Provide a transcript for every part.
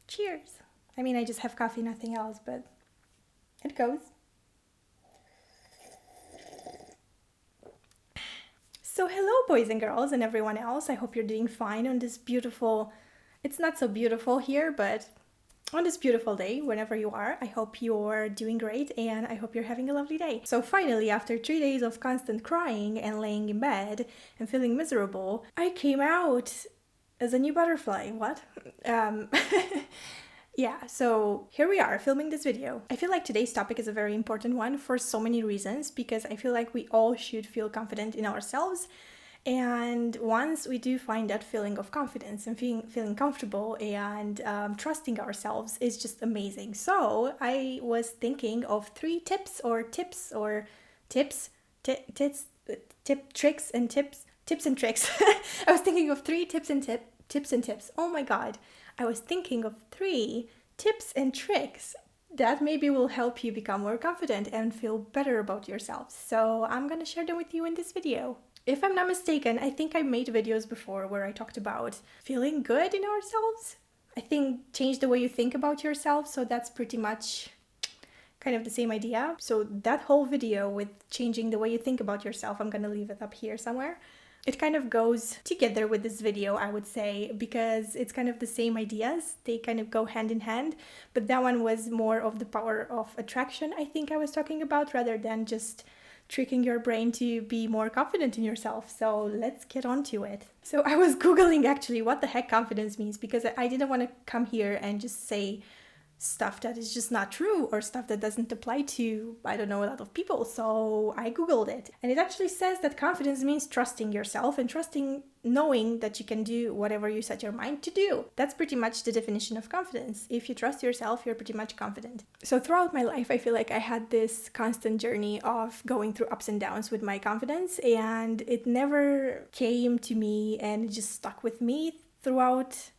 Cheers. I mean, I just have coffee, nothing else, but it goes. So, hello, boys and girls, and everyone else. I hope you're doing fine on this beautiful, it's not so beautiful here, but on this beautiful day, whenever you are. I hope you're doing great and I hope you're having a lovely day. So, finally, after 3 days of constant crying and laying in bed and feeling miserable, I came out as a new butterfly. What? Um, Yeah, so here we are filming this video. I feel like today's topic is a very important one for so many reasons because I feel like we all should feel confident in ourselves. And once we do find that feeling of confidence and feeling comfortable and trusting ourselves is just amazing. So I was thinking of tips, tips and tricks. I was thinking of three tips and tips. Oh my god. I was thinking of 3 tips and tricks that maybe will help you become more confident and feel better about yourself. So I'm gonna share them with you in this video. If I'm not mistaken, I think I made videos before where I talked about feeling good in ourselves. I think change the way you think about yourself, so that's pretty much kind of the same idea. So that whole video with changing the way you think about yourself, I'm gonna leave it up here somewhere. It kind of goes together with this video, I would say, because it's kind of the same ideas. They kind of go hand in hand, but that one was more of the power of attraction, I think I was talking about, rather than just tricking your brain to be more confident in yourself. So let's get on to it. So I was Googling actually what the heck confidence means because I didn't want to come here and just say stuff that is just not true or stuff that doesn't apply to, I don't know, a lot of people. So I Googled it. And it actually says that confidence means trusting yourself and trusting knowing that you can do whatever you set your mind to do. That's pretty much the definition of confidence. If you trust yourself, you're pretty much confident. So throughout my life, I feel like I had this constant journey of going through ups and downs with my confidence, and it never came to me and it just stuck with me throughout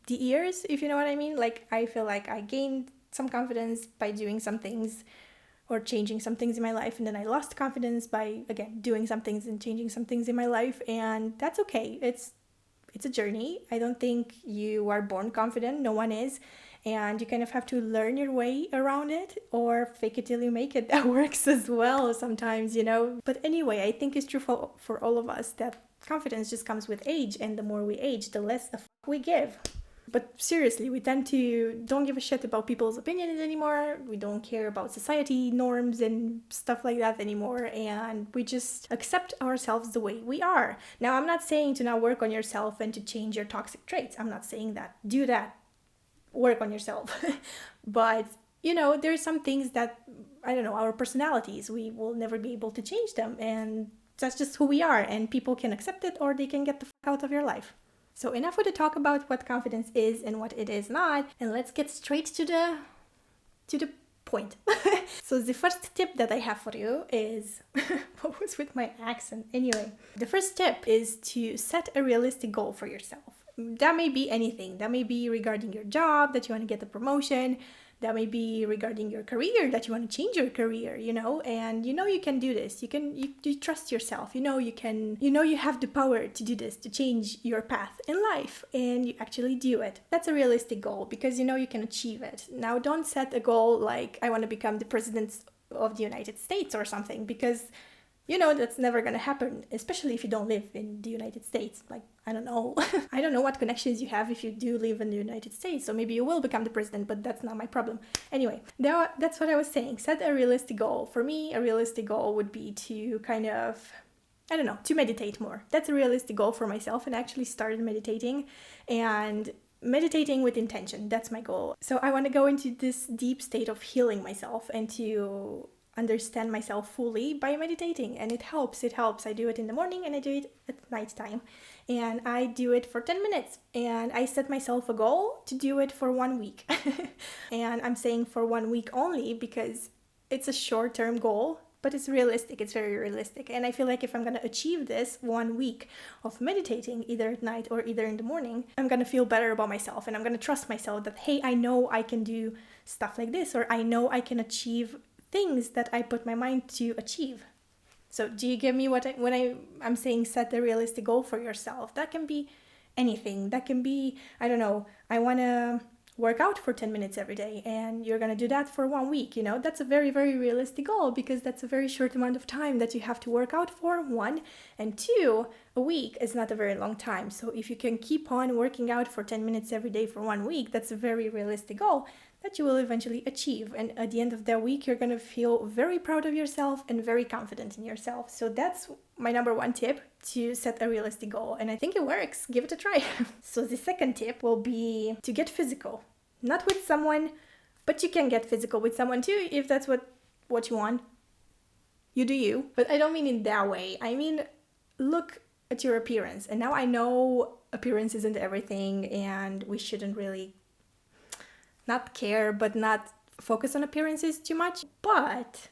the years, if you know what I mean. Like, I feel like I gained some confidence by doing some things or changing some things in my life, and then I lost confidence by, again, doing some things and changing some things in my life, and that's okay. It's a journey. I don't think you are born confident. No one is. And you kind of have to learn your way around it or fake it till you make it. That works as well sometimes, you know. But anyway, I think it's true for all of us that confidence just comes with age, and the more we age, the less a fuck we give. But seriously, we tend to don't give a shit about people's opinions anymore. We don't care about society norms and stuff like that anymore. And we just accept ourselves the way we are. Now, I'm not saying to not work on yourself and to change your toxic traits. I'm not saying that. Do that. Work on yourself. But, you know, there's some things that, I don't know, our personalities, we will never be able to change them. And that's just who we are. And people can accept it or they can get the fuck out of your life. So enough with the talk about what confidence is and what it is not, and let's get straight to the point. So the first tip that I have for you is what was with my accent? Anyway, the first tip is to set a realistic goal for yourself. That may be anything. That may be regarding your job, that you want to get a promotion. That may be regarding your career, that you want to change your career, you know, and you know you can do this. You trust yourself. You have the power to do this, to change your path in life, and you actually do it. That's a realistic goal because you know you can achieve it. Now, don't set a goal like I want to become the president of the United States or something, because you know that's never gonna happen, especially if you don't live in the United States. Like, I don't know. I don't know what connections you have if you do live in the United States, so maybe you will become the president, but that's not my problem. Anyway, that's what I was saying. Set a realistic goal. For me, a realistic goal would be to kind of, I don't know, to meditate more. That's a realistic goal for myself, and I actually started meditating, and meditating with intention. That's my goal. So I want to go into this deep state of healing myself and to understand myself fully by meditating, and it helps. I do it in the morning and I do it at nighttime, and I do it for 10 minutes, and I set myself a goal to do it for 1 week. And I'm saying for 1 week only because it's a short-term goal, but it's realistic. It's very realistic, and I feel like if I'm gonna achieve this 1 week of meditating, either at night or either in the morning, I'm gonna feel better about myself, and I'm gonna trust myself that, hey, I know I can do stuff like this, or I know I can achieve things that I put my mind to achieve. So do you get me when I'm saying set a realistic goal for yourself? That can be anything. That can be, I don't know, I want to work out for 10 minutes every day, and you're going to do that for 1 week. That's a very, very realistic goal, because that's a very short amount of time that you have to work out for, one. And two, a week is not a very long time. So if you can keep on working out for 10 minutes every day for 1 week, that's a very realistic goal that you will eventually achieve. And at the end of that week, you're going to feel very proud of yourself and very confident in yourself. So that's my number one tip, to set a realistic goal. And I think it works. Give it a try. So the second tip will be to get physical. Not with someone, but you can get physical with someone too, if that's what you want. You do you. But I don't mean in that way. I mean, look at your appearance. And now I know appearance isn't everything, and we shouldn't really not care, but not focus on appearances too much. But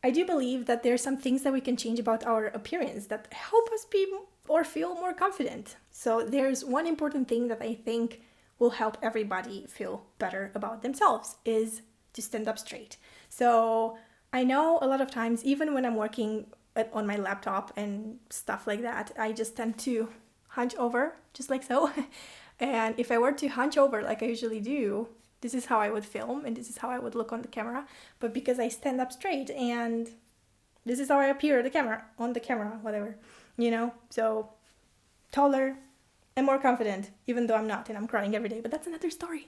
I do believe that there are some things that we can change about our appearance that help us be or feel more confident. So there's one important thing that I think will help everybody feel better about themselves, is to stand up straight. So I know a lot of times, even when I'm working on my laptop and stuff like that, I just tend to hunch over, just like so. And if I were to hunch over like I usually do, this is how I would film and this is how I would look on the camera. But because I stand up straight, and this is how I appear on the camera, whatever, so taller and more confident, even though I'm not, and I'm crying every day, but that's another story.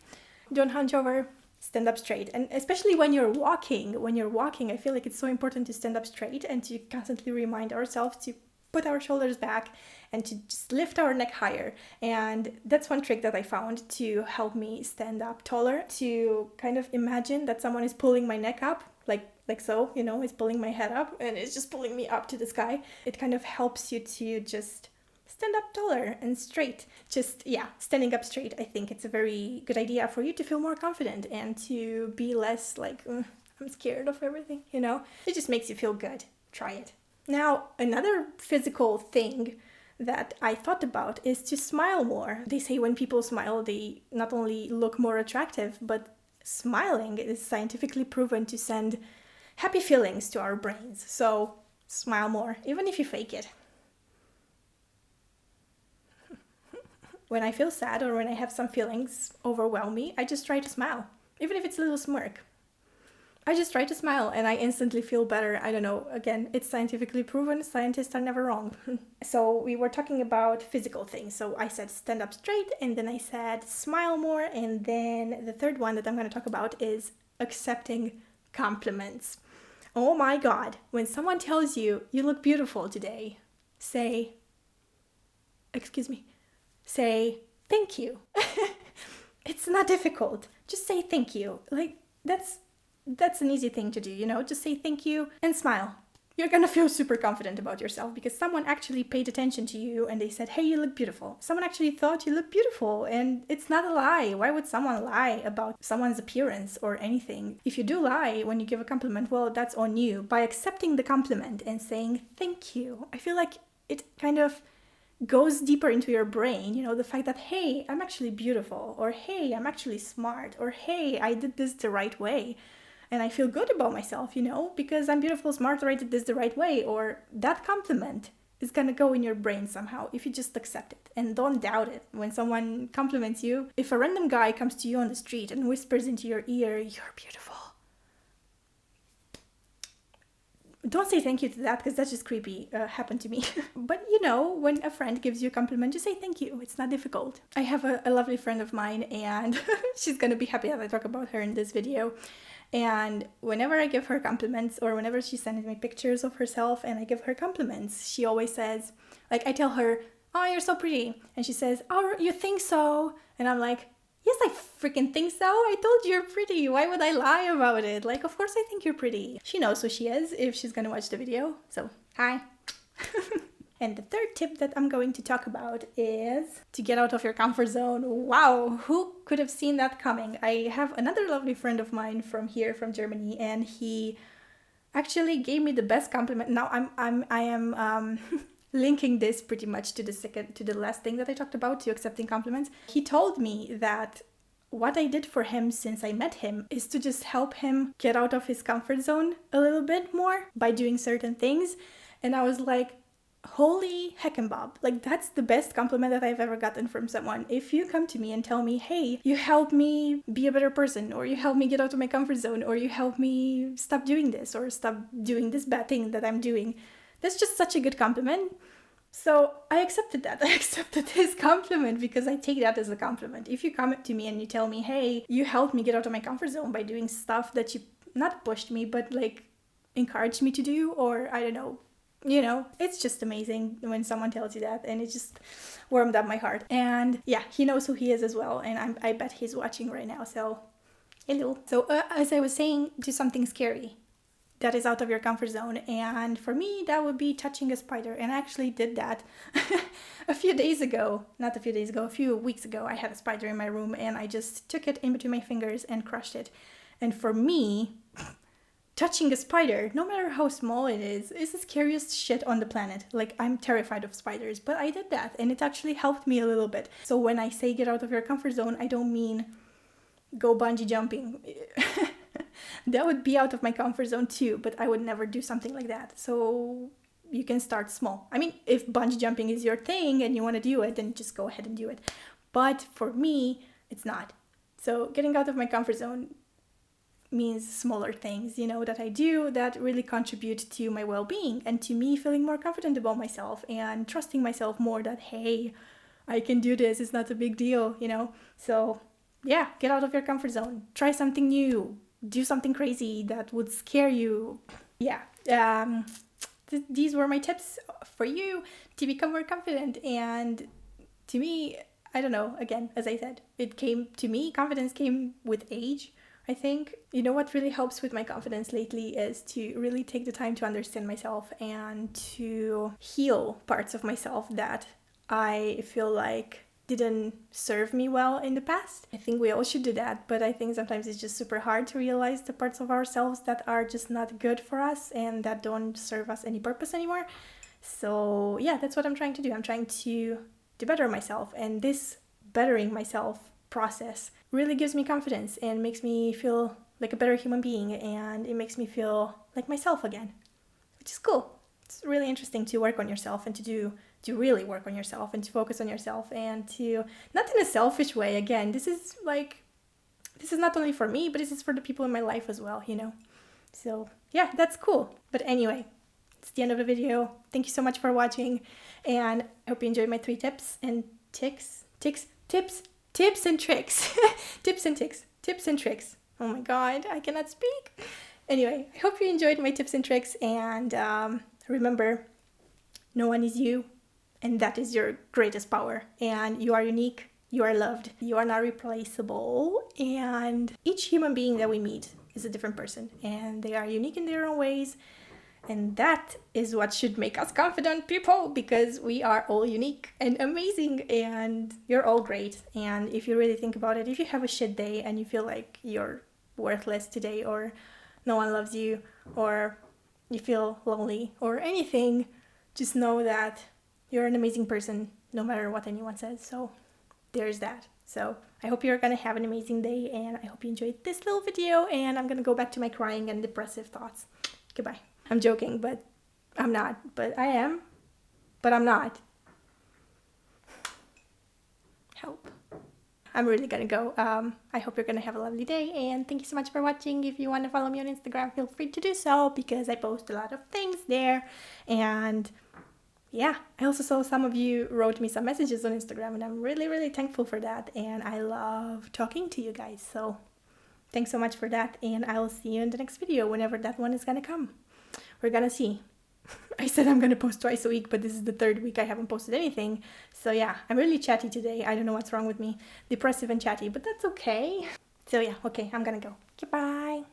Don't hunch over, stand up straight. And especially when you're walking, I feel like it's so important to stand up straight and to constantly remind ourselves to put our shoulders back and to just lift our neck higher. And that's one trick that I found to help me stand up taller, to kind of imagine that someone is pulling my neck up, like so, it's pulling my head up and it's just pulling me up to the sky. It kind of helps you to just stand up taller and straight. Standing up straight, I think it's a very good idea for you to feel more confident and to be less like, I'm scared of everything, It just makes you feel good. Try it. Now, another physical thing that I thought about is to smile more. They say when people smile, they not only look more attractive, but smiling is scientifically proven to send happy feelings to our brains. So smile more, even if you fake it. When I feel sad or when I have some feelings overwhelm me, I just try to smile, even if it's a little smirk. I just try to smile and I instantly feel better. I don't know, again, it's scientifically proven. Scientists are never wrong. So we were talking about physical things. So I said stand up straight, and then I said smile more. And then the third one that I'm going to talk about is accepting compliments. Oh my God, when someone tells you, you look beautiful today, say thank you. It's not difficult. Just say thank you. Like, that's an easy thing to do, just say thank you and smile. You're gonna feel super confident about yourself because someone actually paid attention to you and they said, hey, you look beautiful. Someone actually thought you look beautiful, and it's not a lie. Why would someone lie about someone's appearance or anything? If you do lie when you give a compliment, well, that's on you. By accepting the compliment and saying thank you, I feel like it kind of goes deeper into your brain, the fact that, hey, I'm actually beautiful, or hey, I'm actually smart, or hey, I did this the right way. And I feel good about myself, because I'm beautiful, smart, or I did this the right way. Or that compliment is going to go in your brain somehow if you just accept it and don't doubt it. When someone compliments you, if a random guy comes to you on the street and whispers into your ear, you're beautiful, don't say thank you to that, because that's just creepy. Happened to me. But when a friend gives you a compliment, just say thank you. It's not difficult. I have a lovely friend of mine, and she's going to be happy that I talk about her in this video. And whenever I give her compliments, or whenever she sends me pictures of herself and I give her compliments, she always says, like, I tell her, oh, you're so pretty. And she says, oh, you think so? And I'm like, yes, I freaking think so. I told you you're pretty. Why would I lie about it? Like, of course I think you're pretty. She knows who she is if she's gonna watch the video. So, hi. And the third tip that I'm going to talk about is to get out of your comfort zone. Wow, who could have seen that coming? I have another lovely friend of mine from Germany, and he actually gave me the best compliment. Now I am linking this pretty much to the last thing that I talked about, to accepting compliments. He told me that what I did for him since I met him is to just help him get out of his comfort zone a little bit more by doing certain things. And I was like, holy heckenbob. Like, that's the best compliment that I've ever gotten from someone. If you come to me and tell me, hey, you help me be a better person, or you help me get out of my comfort zone, or you help me stop doing this, or stop doing this bad thing that I'm doing, that's just such a good compliment. So I accepted that. I accepted this compliment because I take that as a compliment. If you come up to me and you tell me, hey, you helped me get out of my comfort zone by doing stuff that you not pushed me, but like encouraged me to do, or I don't know, it's just amazing when someone tells you that, and it just warmed up my heart. And yeah, he knows who he is as well, and I bet he's watching right now. So hello. So as I was saying, do something scary that is out of your comfort zone, and for me that would be touching a spider. And I actually did that a few weeks ago. I had a spider in my room, and I just took it in between my fingers and crushed it. And for me, touching a spider, no matter how small it is the scariest shit on the planet. Like, I'm terrified of spiders, but I did that, and it actually helped me a little bit. So when I say get out of your comfort zone, I don't mean go bungee jumping. That would be out of my comfort zone too, but I would never do something like that. So you can start small. I mean, if bungee jumping is your thing and you want to do it, then just go ahead and do it. But for me, it's not. So getting out of my comfort zone means smaller things, that I do that really contribute to my well-being and to me feeling more confident about myself and trusting myself more that, hey, I can do this. It's not a big deal, So yeah, get out of your comfort zone. Try something new. Do something crazy that would scare you. Yeah. These were my tips for you to become more confident. And to me, I don't know, again, as I said, confidence came with age, I think. What really helps with my confidence lately is to really take the time to understand myself and to heal parts of myself that I feel like didn't serve me well in the past. I think we all should do that, but I think sometimes it's just super hard to realize the parts of ourselves that are just not good for us and that don't serve us any purpose anymore. So yeah, that's what I'm trying to do. I'm trying to better myself, and this bettering myself process really gives me confidence and makes me feel like a better human being, and it makes me feel like myself again, which is cool. It's really interesting to work on yourself and to really work on yourself and to focus on yourself, and to, not in a selfish way, again, this is not only for me, but this is for the people in my life as well, So yeah, that's cool. But anyway, it's the end of the video. Thank you so much for watching, and I hope you enjoyed my 3 tips and tricks. Tips and tricks. Oh my god, I cannot speak. Anyway, I hope you enjoyed my tips and tricks, and remember, no one is you, and that is your greatest power. And you are unique, you are loved, you are not replaceable, and each human being that we meet is a different person, and they are unique in their own ways. And that is what should make us confident people, because we are all unique and amazing, and you're all great. And if you really think about it, if you have a shit day and you feel like you're worthless today, or no one loves you, or you feel lonely, or anything, just know that you're an amazing person, no matter what anyone says. So there's that. So I hope you're gonna have an amazing day, and I hope you enjoyed this little video, and I'm gonna go back to my crying and depressive thoughts. Goodbye. I'm joking, but I'm not. But I am. But I'm not. Help. I'm really gonna go. I hope you're gonna have a lovely day, and thank you so much for watching. If you want to follow me on Instagram, feel free to do so, because I post a lot of things there. And yeah, I also saw some of you wrote me some messages on Instagram, and I'm really, really thankful for that. And I love talking to you guys. So thanks so much for that, and I'll see you in the next video, whenever that one is gonna come. We're gonna see. I said I'm gonna post twice a week, but this is the 3rd week I haven't posted anything. So yeah, I'm really chatty today. I don't know what's wrong with me. Depressive and chatty, but that's okay. So yeah, okay, I'm gonna go. Goodbye.